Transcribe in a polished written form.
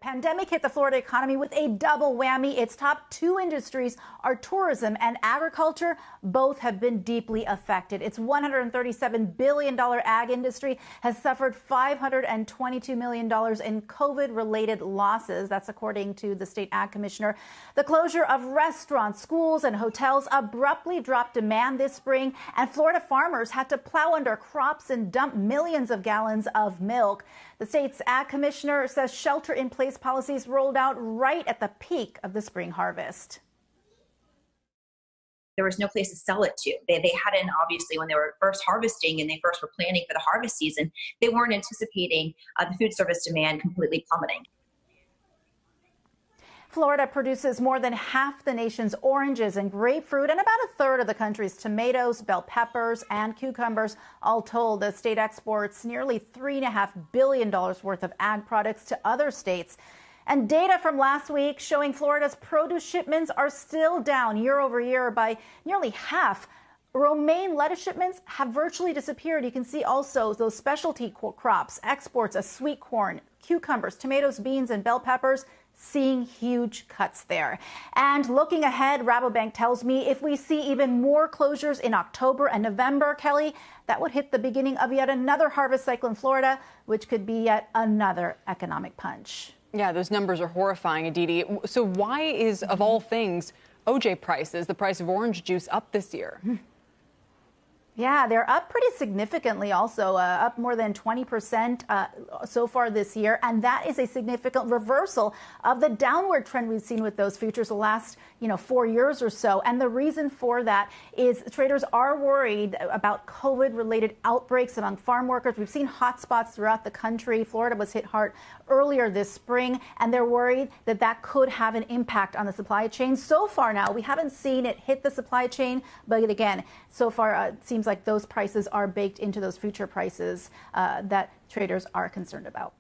Pandemic hit the Florida economy with a double whammy. Its top two industries are tourism and agriculture. Both have been deeply affected. Its $137 billion ag industry has suffered $522 million in COVID-related losses. That's according to the state ag commissioner. The closure of restaurants, schools, and hotels abruptly dropped demand this spring, and Florida farmers had to plow under crops and dump millions of gallons of milk. The state's ag commissioner says shelter-in-place policies rolled out right at the peak of the spring harvest. There was no place to sell it to. They hadn't, obviously, when they were first harvesting and they first were planning for the harvest season, they weren't anticipating the food service demand completely plummeting. Florida produces more than half the nation's oranges and grapefruit and about a third of the country's tomatoes, bell peppers, and cucumbers. All told, the state exports nearly $3.5 billion worth of ag products to other states. And data from last week showing Florida's produce shipments are still down year over year by nearly half. Romaine lettuce shipments have virtually disappeared. You can see also those specialty crops, exports of sweet corn, cucumbers, tomatoes, beans, and bell peppers, seeing huge cuts there. And looking ahead, Rabobank tells me if we see even more closures in October and November, Kelly, that would hit the beginning of yet another harvest cycle in Florida, which could be yet another economic punch. Yeah, those numbers are horrifying, Aditi. So why is, of all things, OJ prices, the price of orange juice, up this year? Yeah, they're up pretty significantly also, up more than 20% so far this year. And that is a significant reversal of the downward trend we've seen with those futures the last, 4 years or so. And the reason for that is traders are worried about COVID-related outbreaks among farm workers. We've seen hotspots throughout the country. Florida was hit hard earlier this spring, and they're worried that that could have an impact on the supply chain. So far now, we haven't seen it hit the supply chain. But again, so far, it seems like those prices are baked into those future prices that traders are concerned about.